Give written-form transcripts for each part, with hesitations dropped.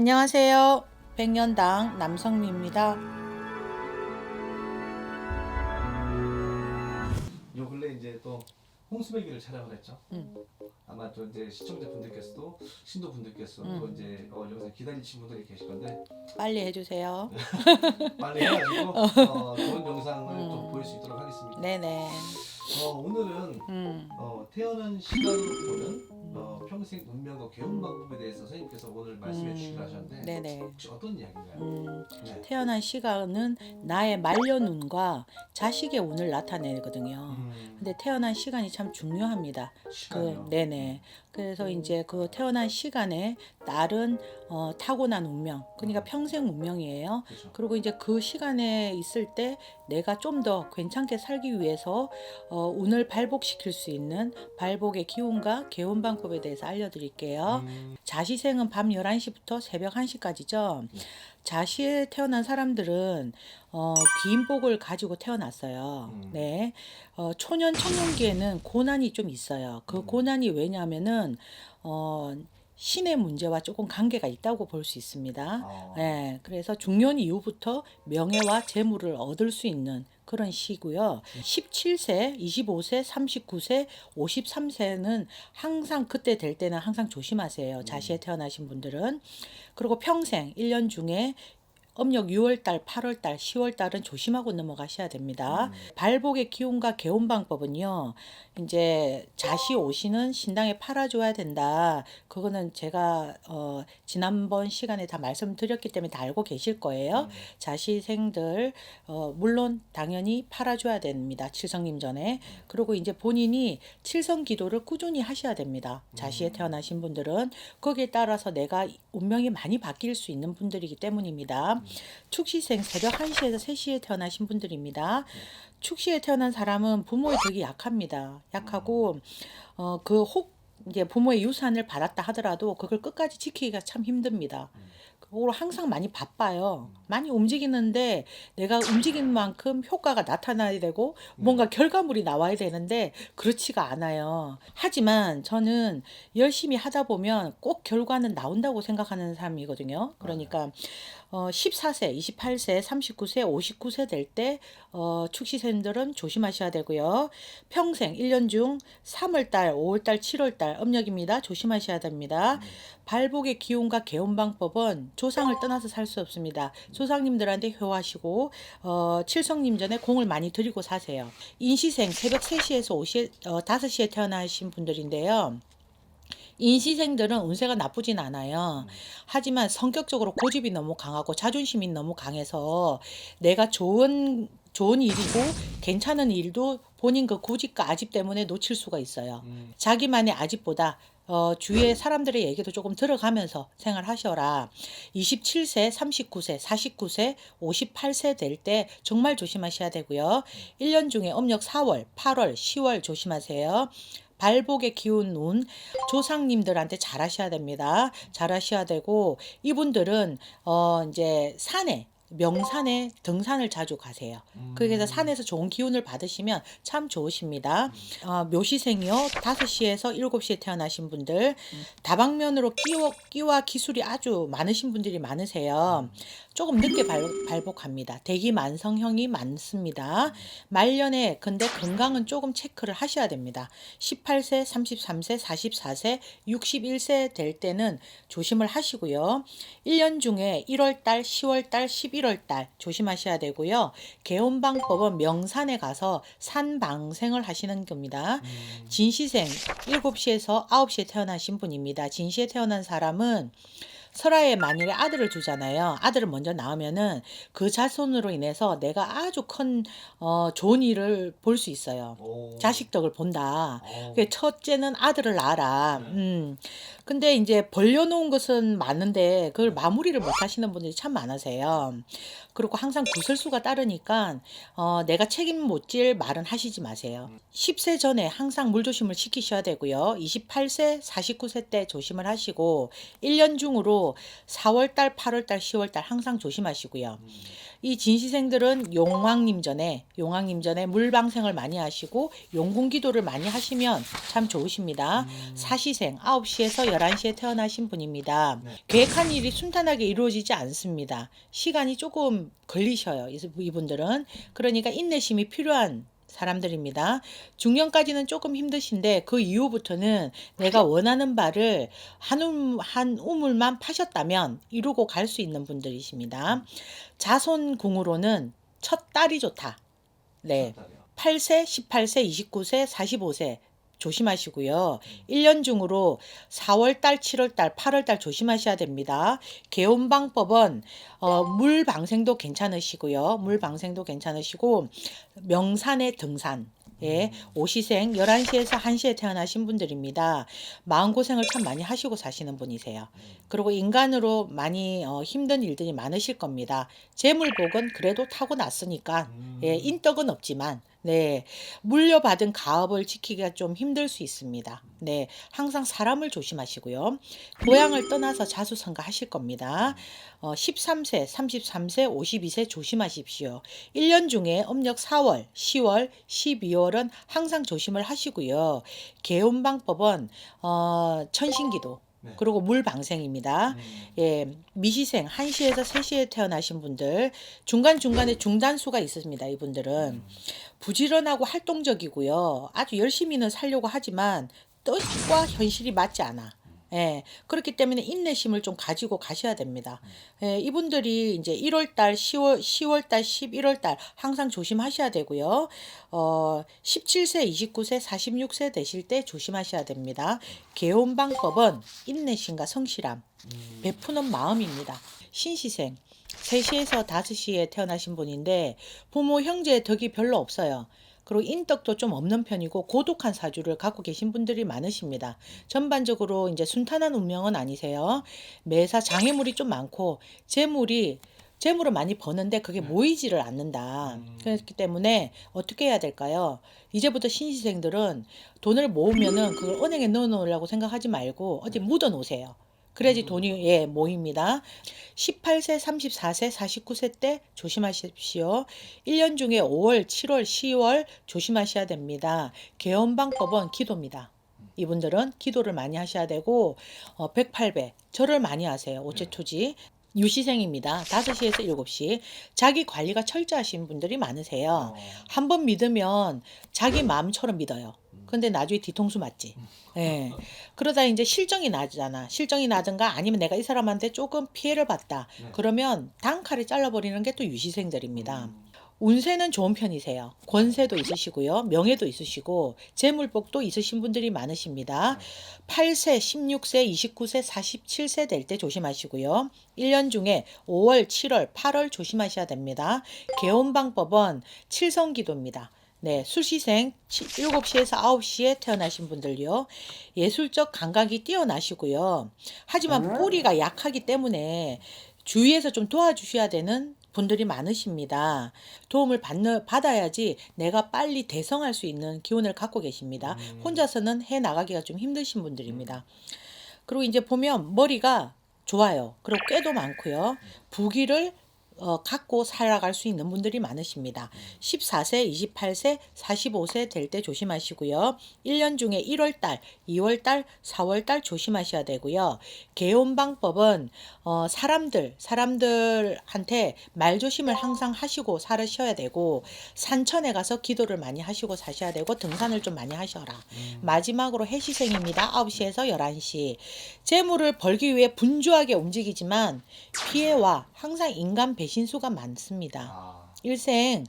안녕하세요. 백년당 남성미입니다. 요 근래 이제 또 홍수배기를 촬영을 했죠. 음. 아마 또 이제 시청자분들께서도 신도분들께서도 또 이제 여기서 기다리신 분들이 계실 건데 빨리 해주세요. 빨리 해가지고 좋은 영상을 또 보일 수 있도록 하겠습니다. 네네. 오늘은 태어난 시간으로 보는 평생 운명과 개운 방법에 대해서 선생님께서 오늘 말씀해 주시기로 하셨는데 네네. 혹시 어떤 이야기인가요? 네. 태어난 시간은 나의 말년운과 자식의 운을 나타내거든요. 근데 태어난 시간이 참 중요합니다. 시간이요? 네네. 그래서 이제 그 태어난 시간에 따른 타고난 운명, 그러니까 평생 운명이에요. 그렇죠. 그리고 이제 그 시간에 있을 때 내가 좀 더 괜찮게 살기 위해서 운을 발복시킬 수 있는 발복의 기운과 개운 방법에 대해서 알려드릴게요. 자시생은 밤 11시부터 새벽 1시까지죠. 자시에 태어난 사람들은 긴 복을 가지고 태어났어요. 네. 초년 청년기에는 고난이 좀 있어요. 그 고난이 왜냐하면은 신의 문제와 조금 관계가 있다고 볼 수 있습니다. 네, 그래서 중년 이후부터 명예와 재물을 얻을 수 있는 그런 시고요. 17세, 25세, 39세, 53세는 항상 그때 될 때는 항상 조심하세요. 자시에 태어나신 분들은. 그리고 평생 1년 중에 음력 6월달, 8월달, 10월달은 조심하고 넘어가셔야 됩니다. 발복의 기운과 개운 방법은요. 이제 자시 오시는 신당에 팔아줘야 된다. 그거는 제가 지난번 시간에 다 말씀드렸기 때문에 다 알고 계실 거예요. 자시생들 물론 당연히 팔아줘야 됩니다. 칠성님 전에. 그리고 이제 본인이 칠성 기도를 꾸준히 하셔야 됩니다. 자시에 태어나신 분들은 거기에 따라서 내가 운명이 많이 바뀔 수 있는 분들이기 때문입니다. 축시생 새벽 1시에서 3시에 태어나신 분들입니다. 축시에 태어난 사람은 부모의 덕이 약합니다. 약하고 이제 부모의 유산을 받았다 하더라도 그걸 끝까지 지키기가 참 힘듭니다. 그리고 항상 많이 바빠요. 많이 움직이는데 내가 움직이는 만큼 효과가 나타나야 되고 뭔가 결과물이 나와야 되는데 그렇지가 않아요. 하지만 저는 열심히 하다 보면 꼭 결과는 나온다고 생각하는 사람이거든요. 그러니까 14세, 28세, 39세, 59세 될 때 축시생들은 조심하셔야 되고요. 평생 1년 중 3월달, 5월달, 7월달 음력입니다. 조심하셔야 됩니다. 발복의 기운과 개운 방법은 조상을 떠나서 살 수 없습니다. 조상님들한테 효하시고 칠성님 전에 공을 많이 들이고 사세요. 인시생 새벽 3시에서 5시에 태어나신 분들인데요. 인시생들은 운세가 나쁘진 않아요. 하지만 성격적으로 고집이 너무 강하고 자존심이 너무 강해서 내가 좋은 일이고 괜찮은 일도 본인 그 고집과 아집 때문에 놓칠 수가 있어요. 자기만의 아집보다 주위의 사람들의 얘기도 조금 들어가면서 생활하셔라. 27세, 39세, 49세, 58세 될 때 정말 조심하셔야 되고요. 1년 중에 음력 4월, 8월, 10월 조심하세요. 발복의 기운 운 조상님들한테 잘하셔야 됩니다. 잘하셔야 되고 이분들은 이제 산에 명산에 등산을 자주 가세요. 그래서 산에서 좋은 기운을 받으시면 참 좋으십니다. 묘시생이요. 5시에서 7시에 태어나신 분들 다방면으로 끼와 기술이 아주 많으신 분들이 많으세요. 조금 늦게 발복합니다. 대기 만성형이 많습니다. 말년에 근데 건강은 조금 체크를 하셔야 됩니다. 18세, 33세, 44세, 61세 될 때는 조심을 하시고요. 1년 중에 1월달, 10월달, 11월달 조심하셔야 되고요. 개운 방법은 명산에 가서 산방생을 하시는 겁니다. 진시생 7시에서 9시에 태어나신 분입니다. 진시에 태어난 사람은 설화에 만일에 아들을 두잖아요. 아들을 먼저 낳으면은 그 자손으로 인해서 내가 아주 큰 좋은 일을 볼 수 있어요. 자식 덕을 본다. 첫째는 아들을 낳아라. 근데 이제 벌려놓은 것은 많은데 그걸 마무리를 못 하시는 분들이 참 많으세요. 그리고 항상 구설수가 따르니까 내가 책임 못 질 말은 하시지 마세요. 10세 전에 항상 물조심을 시키셔야 되고요. 28세, 49세 때 조심을 하시고 1년 중으로 중으로 4월달, 8월달, 10월달 항상 조심하시고요. 이 진시생들은 용왕님전에 물방생을 많이 하시고 용궁기도를 많이 하시면 참 좋으십니다. 사시생 9시에서 11시에 태어나신 분입니다. 계획한 일이 순탄하게 이루어지지 않습니다. 시간이 조금 걸리셔요. 이분들은. 그러니까 인내심이 필요한 사람들입니다. 중년까지는 조금 힘드신데 그 이후부터는 내가 원하는 바를 한 우물만 파셨다면 이루고 갈 수 있는 분들이십니다. 자손궁으로는 첫 딸이 좋다. 네. 8세, 18세, 29세, 45세 조심하시고요. 1년 중으로 4월달, 7월달, 8월달 조심하셔야 됩니다. 개혼방법은 물방생도 괜찮으시고요. 물방생도 괜찮으시고 명산의 등산. 예, 오시생 11시에서 1시에 태어나신 분들입니다. 마음고생을 참 많이 하시고 사시는 분이세요. 그리고 인간으로 많이 힘든 일들이 많으실 겁니다. 재물복은 그래도 타고났으니까 예, 인덕은 없지만 네, 물려받은 가업을 지키기가 좀 힘들 수 있습니다. 네, 항상 사람을 조심하시고요. 고향을 떠나서 자수성가 하실 겁니다. 13세, 33세, 52세 조심하십시오. 1년 중에 음력 4월, 10월, 12월은 항상 조심을 하시고요. 개혼방법은 천신기도. 네. 그리고 물방생입니다. 예, 미시생 1시에서 3시에 태어나신 분들 중간중간에 중단수가 있습니다. 이분들은 부지런하고 활동적이고요. 아주 열심히는 살려고 하지만 뜻과 현실이 맞지 않아. 예, 그렇기 때문에 인내심을 좀 가지고 가셔야 됩니다. 예, 이분들이 이제 1월달, 10월달, 11월달 항상 조심하셔야 되고요. 17세, 29세, 46세 되실 때 조심하셔야 됩니다. 개혼방법은 인내심과 성실함, 베푸는 마음입니다. 신시생 3시에서 5시에 태어나신 분인데 부모 형제의 덕이 별로 없어요. 그리고 인덕도 좀 없는 편이고 고독한 사주를 갖고 계신 분들이 많으십니다. 전반적으로 이제 순탄한 운명은 아니세요. 매사 장애물이 좀 많고 재물을 많이 버는데 그게 모이지를 않는다. 그렇기 때문에 어떻게 해야 될까요? 이제부터 신시생들은 돈을 모으면은 그걸 은행에 넣어 놓으려고 생각하지 말고 어디 묻어 놓으세요. 그래야지 돈이 예, 모입니다. 18세, 34세, 49세 때 조심하십시오. 1년 중에 5월, 7월, 10월 조심하셔야 됩니다. 개헌방법은 기도입니다. 이분들은 기도를 많이 하셔야 되고 108배 절을 많이 하세요. 오체초지. 유시생입니다. 5시에서 7시. 자기 관리가 철저하신 분들이 많으세요. 한번 믿으면 자기 마음처럼 믿어요. 근데 나중에 뒤통수 맞지. 예. 그러다 이제 실정이 나잖아. 실정이 나든가 아니면 내가 이 사람한테 조금 피해를 봤다. 그러면 단칼에 잘라버리는 게 또 유시생들입니다. 운세는 좋은 편이세요. 권세도 있으시고요. 명예도 있으시고 재물복도 있으신 분들이 많으십니다. 8세, 16세, 29세, 47세 될 때 조심하시고요. 1년 중에 5월, 7월, 8월 조심하셔야 됩니다. 개혼방법은 칠성기도입니다. 네, 수시생 7시에서 9시에 태어나신 분들요. 예술적 감각이 뛰어나시고요. 하지만 뿌리가 약하기 때문에 주위에서 좀 도와주셔야 되는 분들이 많으십니다. 도움을 받아야지 내가 빨리 대성할 수 있는 기운을 갖고 계십니다. 혼자서는 해 나가기가 좀 힘드신 분들입니다. 그리고 이제 보면 머리가 좋아요. 그리고 꾀도 많고요. 부기를 갖고 살아갈 수 있는 분들이 많으십니다. 14세, 28세, 45세 될 때 조심하시고요. 1년 중에 1월달, 2월달, 4월달 조심하셔야 되고요. 개혼방법은 사람들한테 말조심을 항상 하시고 살으셔야 되고 산천에 가서 기도를 많이 하시고 사셔야 되고 등산을 좀 많이 하셔라. 마지막으로 해시생입니다. 9시에서 11시. 재물을 벌기 위해 분주하게 움직이지만 피해와 항상 인간 배신수가 많습니다. 일생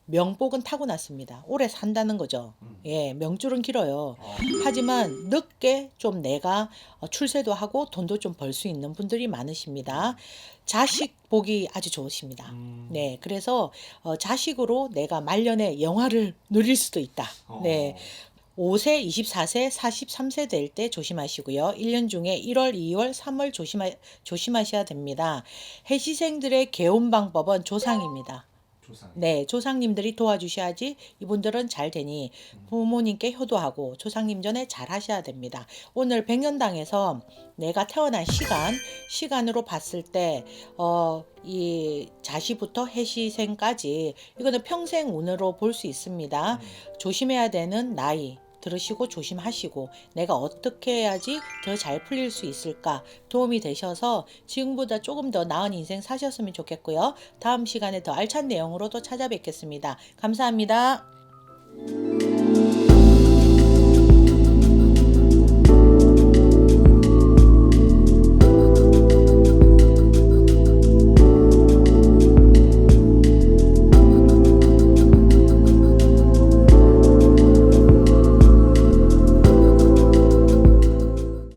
명복은 타고났습니다. 오래 산다는 거죠. 예, 명줄은 길어요. 하지만 늦게 좀 내가 출세도 하고 돈도 좀 벌 수 있는 분들이 많으십니다. 자식 복이 아주 좋으십니다. 네, 그래서 자식으로 내가 말년에 영화를 누릴 수도 있다. 네. 5세, 24세, 43세 될 때 조심하시고요. 1년 중에 1월, 2월, 3월 조심하셔야 됩니다. 해시생들의 개혼 방법은 조상입니다. 조상. 네, 조상님들이 도와주셔야지 이분들은 잘 되니 부모님께 효도하고 조상님 전에 잘 하셔야 됩니다. 오늘 백년당에서 내가 태어난 시간으로 봤을 때, 이 자시부터 해시생까지 이거는 평생 운으로 볼 수 있습니다. 조심해야 되는 나이. 들으시고 조심하시고 내가 어떻게 해야지 더 잘 풀릴 수 있을까 도움이 되셔서 지금보다 조금 더 나은 인생 사셨으면 좋겠고요. 다음 시간에 더 알찬 내용으로 또 찾아뵙겠습니다. 감사합니다.